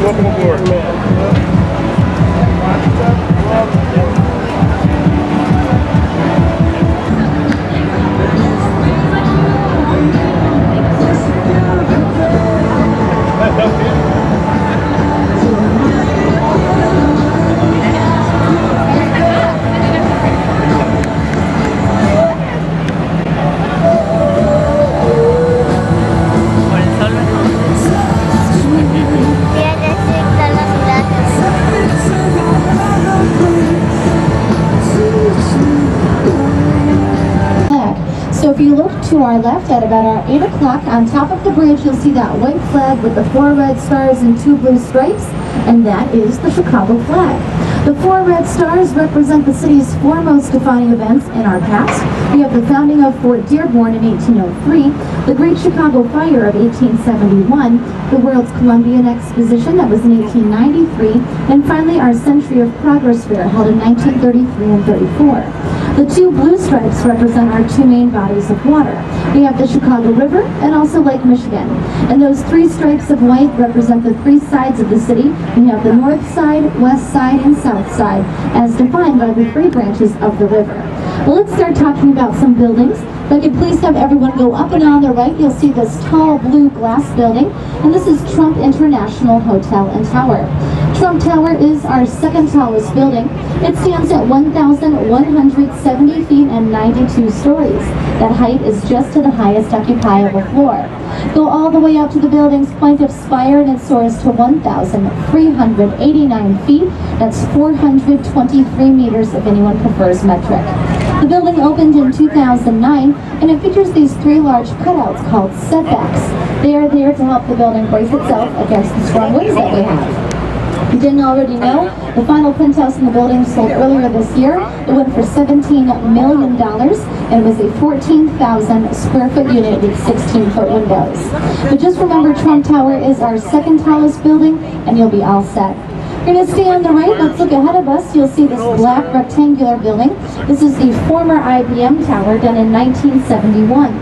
Welcome aboard. So if you look to our left at about 8 o'clock, on top of the bridge, you'll see that white flag with the 4 red stars and 2 blue stripes, and that is the Chicago flag. The 4 red stars represent the city's foremost defining events in our past. We have the founding of Fort Dearborn in 1803, the Great Chicago Fire of 1871, the World's Columbian Exposition that was in 1893, and finally our Century of Progress Fair held in 1933 and 34. The 2 blue stripes represent our 2 main bodies of water. We have the Chicago River and also Lake Michigan. And those 3 stripes of white represent the 3 sides of the city. We have the north side, west side, and south side, as defined by the 3 branches of the river. Well, let's start talking about some buildings. If I could please have everyone go up and on the right, you'll see this tall blue glass building, and this is Trump International Hotel and Tower. Trump Tower is our second tallest building. It stands at 1,170 feet and 92 stories. That height is just to the highest occupiable floor. Go all the way up to the building's plaintiff spire and it soars to 1,389 feet. That's 423 meters if anyone prefers metric. The building opened in 2009 and it features these 3 large cutouts called setbacks. They are there to help the building brace itself against the strong winds that we have. If you didn't already know, the final penthouse in the building sold earlier this year. It went for $17 million and it was a 14,000 square foot unit with 16-foot windows. But just remember, Trump Tower is our second tallest building and you'll be all set. We're going to stay on the right. Let's look ahead of us. You'll see this black rectangular building. This is the former IBM Tower done in 1971.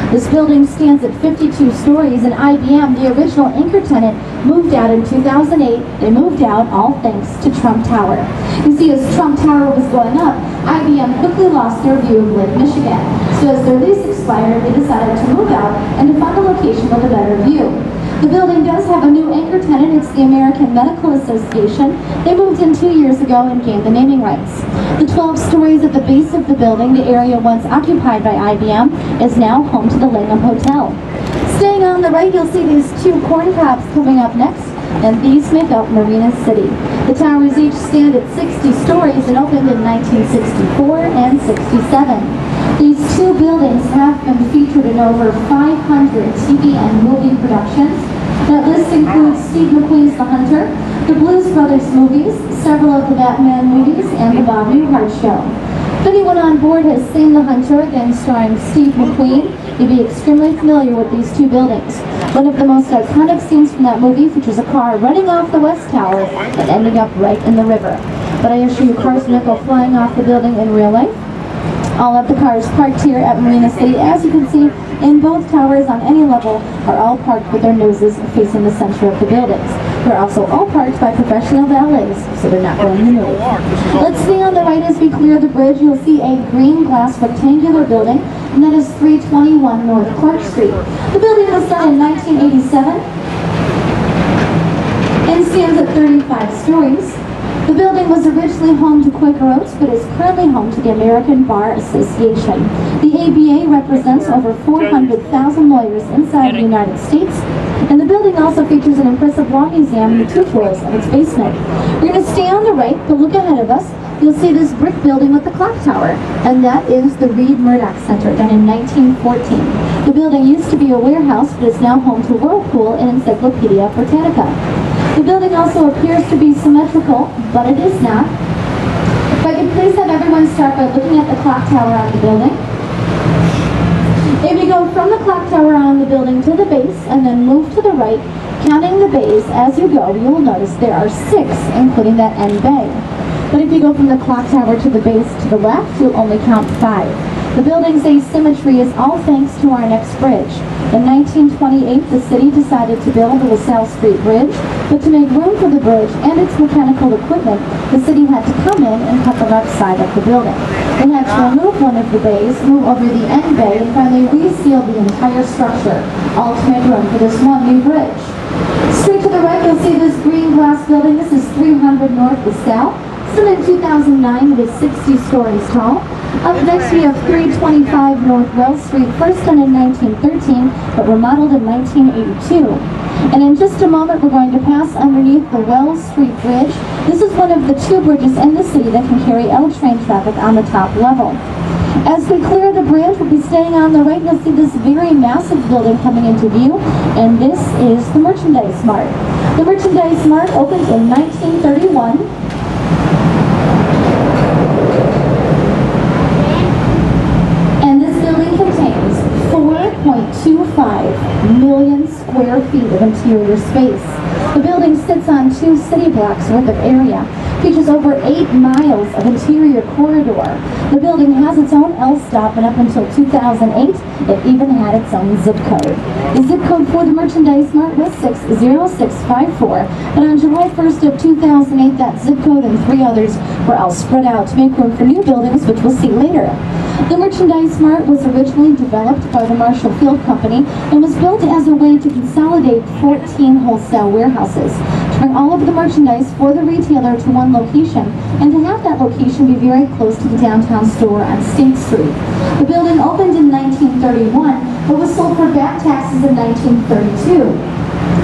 This building stands at 52 stories, and IBM, the original anchor tenant, moved out in 2008. They moved out all thanks to Trump Tower. You see, as Trump Tower was going up, IBM quickly lost their view of Lake Michigan. So as their lease expired, they decided to move out and to find a location with a better view. The building does have a new anchor tenant. It's the American Medical Association. They moved in 2 years ago and gained the naming rights. The 12 stories at the base of the building, the area once occupied by IBM, is now home to the Langham Hotel. Staying on the right, you'll see these 2 corn cobs coming up next, and these make up Marina City. The towers each stand at 60 stories and opened in 1964 and 67. These 2 buildings have been featured in over 500 TV and movie productions. That list includes Steve McQueen's The Hunter, the Blues Brothers movies, several of the Batman movies, and the Bob Newhart Show. If anyone on board has seen The Hunter, again starring Steve McQueen, you'll be extremely familiar with these 2 buildings. One of the most iconic scenes from that movie features a car running off the West Tower and ending up right in the river. But I assure you, cars don't go flying off the building in real life. All of the cars parked here at Marina City, as you can see, in both towers on any level, are all parked with their noses facing the center of the buildings. They're also all parked by professional valets, so they're not going to move. Let's stay on the right as we clear the bridge. You'll see a green glass rectangular building, and that is 321 North Clark Street. The building was done in 1987 and stands at 35 stories. The building was originally home to Quaker Oats, but is currently home to the American Bar Association. The ABA represents over 400,000 lawyers inside the United States, and the building also features an impressive law museum in the 2 floors of its basement. We're going to stay on the right, but look ahead of us. You'll see this brick building with the clock tower, and that is the Reed Murdock Center, done in 1914. The building used to be a warehouse, but is now home to Whirlpool and Encyclopedia Britannica. The building also appears to be symmetrical, but it is not. If I could please have everyone start by looking at the clock tower on the building. If you go from the clock tower on the building to the base and then move to the right, counting the bays as you go, you will notice there are 6, including that end bay. But if you go from the clock tower to the base to the left, you'll only count 5. The building's asymmetry is all thanks to our next bridge. In 1928, the city decided to build the LaSalle Street Bridge, but to make room for the bridge and its mechanical equipment, the city had to come in and cut the left side of the building. They had to remove one of the bays, move over the end bay, and finally reseal the entire structure, all to make room for this one new bridge. Straight to the right, you'll see this green glass building. This is 300 North LaSalle. Still in 2009, it is 60 stories tall. Up next, we have 325 North Wells Street, first done in 1913, but remodeled in 1982. And in just a moment, we're going to pass underneath the Wells Street Bridge. This is one of the two bridges in the city that can carry L train traffic on the top level. As we clear the bridge, we'll be staying on the right. You'll see this very massive building coming into view, and this is the Merchandise Mart. The Merchandise Mart opened in 1931. And this building contains 4.25 million square feet of interior space. The building sits on 2 city blocks worth of area, features over 8 miles of interior corridor. The building has its own L stop, and up until 2008, it even had its own zip code. The zip code for the Merchandise Mart was 60654, and on July 1st of 2008, that zip code and 3 others were all spread out to make room for new buildings, which we'll see later. The Merchandise Mart was originally developed by the Marshall Field Company and was built as a way to consolidate 14 wholesale warehouses, to bring all of the merchandise for the retailer to one location, and to have that location be very close to the downtown store on State Street. The building opened in 1931, but was sold for back taxes in 1932.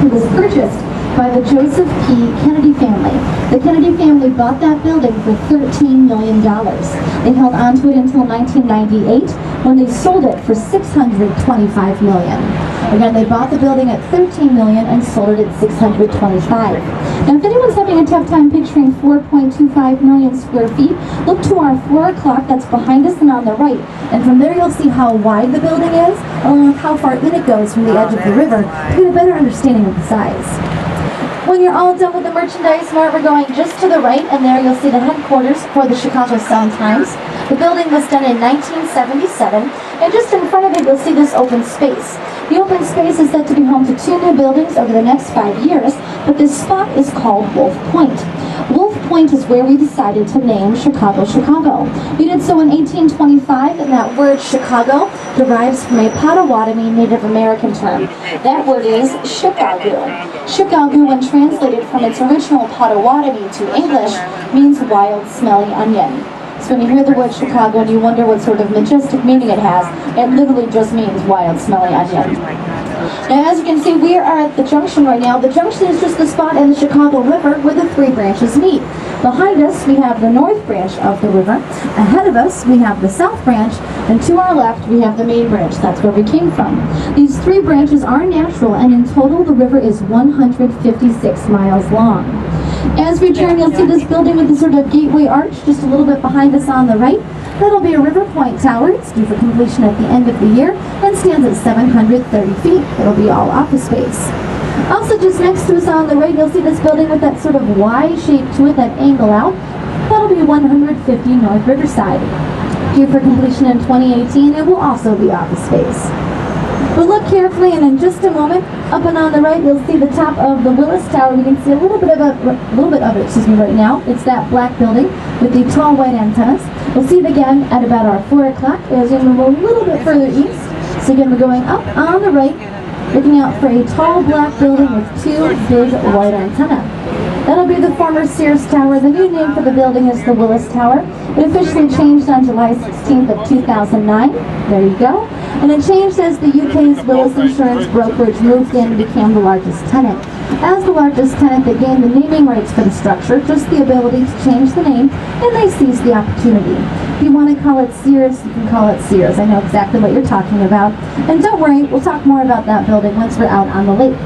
It was purchased by the Joseph P. Kennedy family. The Kennedy family bought that building for $13 million. They held onto it until 1998, when they sold it for $625 million. Again, they bought the building at $13 million and sold it at $625. Now, if anyone's having a tough time picturing 4.25 million square feet, look to our 4 o'clock that's behind us and on the right. And from there, you'll see how wide the building is, along with how far in it goes from the edge of the river, to get a better understanding of the size. When you're all done with the Merchandise Mart, we're going just to the right, and there you'll see the headquarters for the Chicago Sun-Times. The building was done in 1977, and just in front of it you'll see this open space. The open space is set to be home to 2 new buildings over the next 5 years, but this spot is called Wolf Point. Wolf Point is where we decided to name Chicago, Chicago. We did so in 1825, and that word Chicago derives from a Potawatomi Native American term. That word is Chicago. Chicago, when translated from its original Potawatomi to English, means wild, smelly onion. So when you hear the word Chicago and you wonder what sort of majestic meaning it has, it literally just means wild, smelly onion. Now, as you can see, we are at the junction right now. The junction is just the spot in the Chicago River where the 3 branches meet. Behind us, we have the north branch of the river. Ahead of us, we have the south branch. And to our left, we have the main branch. That's where we came from. These 3 branches are natural, and in total, the river is 156 miles long. As we turn, you'll see this building with the sort of gateway arch just a little bit behind us on the right. That'll be a River Point Tower. It's due for completion at the end of the year and stands at 730 feet. It'll be all office space. Also, just next to us on the right, you'll see this building with that sort of Y shape to it, that angle out. That'll be 150 North Riverside. Due for completion in 2018, it will also be office space. But look carefully, and in just a moment, up and on the right, you'll see the top of the Willis Tower. You can see a little bit of it, right now. It's that black building with the tall white antennas. We'll see it again at about our 4 o'clock as we move a little bit further east. So again, we're going up on the right, looking out for a tall black building with 2 big white antennas. That'll be the former Sears Tower. The new name for the building is the Willis Tower. It officially changed on July 16th of 2009. There you go. And it changed as the UK's Willis Insurance Brokerage moved in and became the largest tenant. As the largest tenant, they gained the naming rights for the structure, just the ability to change the name, and they seized the opportunity. If you want to call it Sears, you can call it Sears. I know exactly what you're talking about. And don't worry, we'll talk more about that building once we're out on the lake.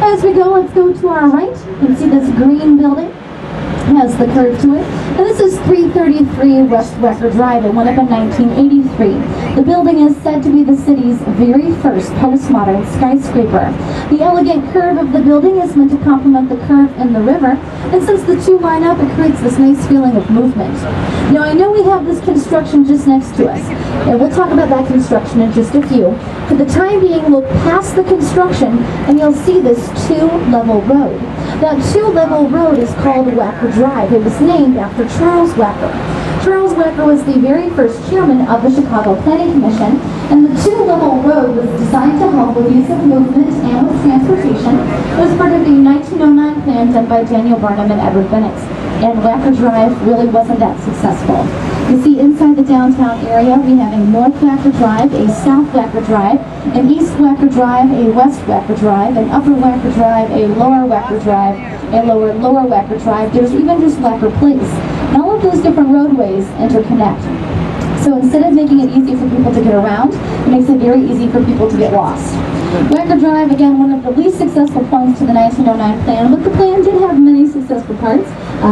As we go, let's go to our right. You can see this green building. has the curve to it. And this is 333 West Wecker Drive. It went up in 1983. The building is said to be the city's very first postmodern skyscraper. The elegant curve of the building is meant to complement the curve in the river, and since the two line up, it creates this nice feeling of movement. Now, I know we have this construction just next to us, and we'll talk about that construction in just a few. For the time being, we'll pass the construction, and you'll see this two-level road. That two-level road is called Wacker Drive. It was named after Charles Wacker. Charles Wacker was the very first chairman of the Chicago Planning Commission, and the two-level road was designed to help with ease of movement and with transportation. It was part of the 1909 plan done by Daniel Barnum and Edward Bennett. And Wacker Drive really wasn't that successful. You see inside the downtown area, we have a North Wacker Drive, a South Wacker Drive, an East Wacker Drive, a West Wacker Drive, an Upper Wacker Drive, a Lower Wacker Drive, a Lower Wacker Drive. There's even just Wacker Place. And all of those different roadways interconnect. So instead of making it easy for people to get around, it makes it very easy for people to get lost. Wacker Drive, again, one of the least successful plans to the 1909 plan, but the plan did have many successful parts.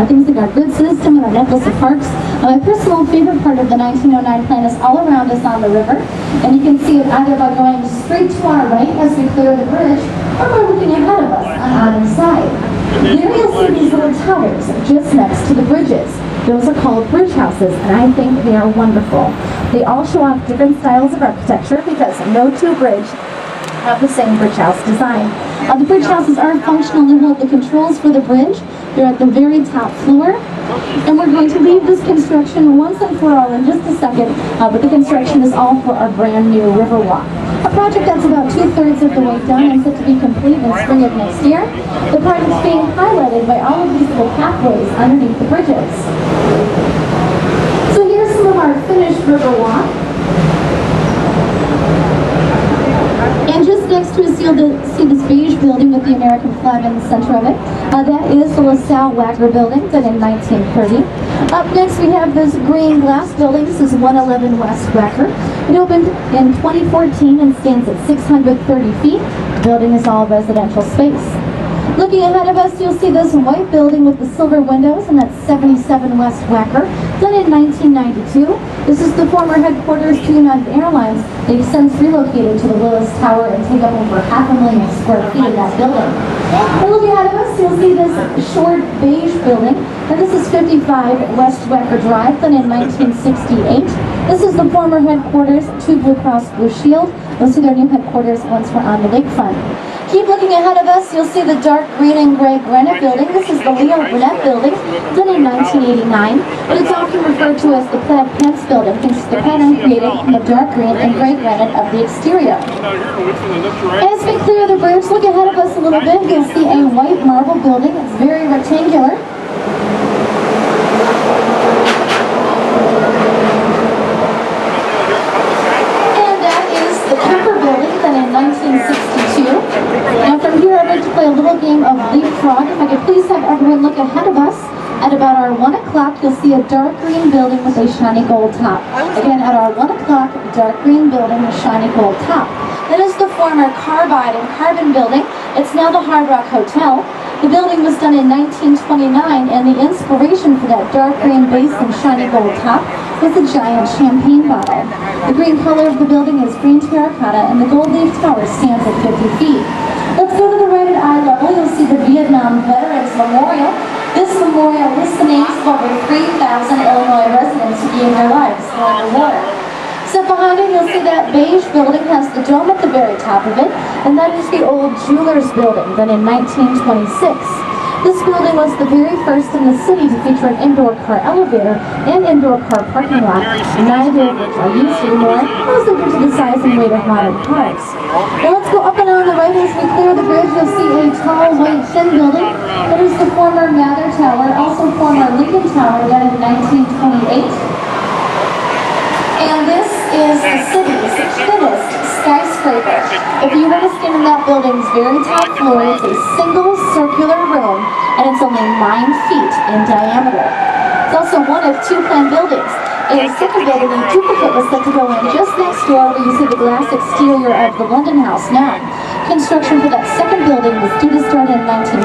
Things like our grid system and our necklace of parks. My personal favorite part of the 1909 plan is all around us on the river, and you can see it either by going straight to our right as we clear the bridge, or by looking ahead of us on either side. There you'll see these little towers just next to the bridges. Those are called bridge houses, and I think they are wonderful. They all show off different styles of architecture because no two bridges have the same bridge house design. The bridge houses are functional to hold the controls for the bridge. They're at the very top floor. And we're going to leave this construction once and for all in just a second, but the construction is all for our brand new Riverwalk. A project that's about 2/3 of the way done and set to be complete in spring of next year. The project's being highlighted by all of these little pathways underneath the bridges. So here's some of our finished Riverwalk. And just next to us, you'll see this beige building with the American flag in the center of it. That is the LaSalle Wacker building, done in 1930. Up next, we have this green glass building. This is 111 West Wacker. It opened in 2014 and stands at 630 feet. The building is all residential space. Looking ahead of us, you'll see this white building with the silver windows, and that's 77 West Wacker, done in 1992. This is the former headquarters to United Airlines. They've since relocated to the Willis Tower and take up over 500,000 square feet of that building. And looking ahead of us, you'll see this short beige building, and this is 55 West Wacker Drive, done in 1968. This is the former headquarters to Blue Cross Blue Shield. You'll see their new headquarters once we're on the lakefront. Keep looking ahead of us, you'll see the dark green and gray granite building. This is the Leo Burnett building, done in 1989. But it's often referred to as the Plaid Pants building, thanks to the pattern created from the dark green and gray granite of the exterior. As we clear the bridge, look ahead of us a little bit, you'll see a white marble building. It's very rectangular. And that is the Kemper building, done in 1962. Now from here, I'm going to play a little game of leapfrog. If I could please have everyone look ahead of us. At about our 1 o'clock, you'll see a dark green building with a shiny gold top. Again, at our 1 o'clock, dark green building with shiny gold top. That is the former Carbide and Carbon building. It's now the Hard Rock Hotel. The building was done in 1929, and the inspiration for that dark green base and shiny gold top was a giant champagne bottle. The green color of the building is green terracotta, and the gold leaf tower stands at 50 feet. Let's go to the right at eye level. You'll see the Vietnam Veterans Memorial. This memorial lists the names of over 3,000 Illinois residents who gave their lives during the war. So behind it, you'll see that beige building has the dome at the very top of it, and that is the old Jewelers building, done in 1926. This building was the very first in the city to feature an indoor car elevator and indoor car parking lot, neither of which are used anymore, mostly due to the size and weight of modern cars. Now let's go up and on the right as we clear the bridge. You'll see a tall, white, thin building. That is the former Mather Tower, also former Lincoln Tower, done in 1928. And this is the city's thinnest skyscraper. If you were to stand in that building's very top floor, it's a single circular room, and it's only 9 feet in diameter. It's also one of 2 planned buildings. A second building, a duplicate, was set to go in just next door where you see the glass exterior of the London House now. Construction for that second building was due to start in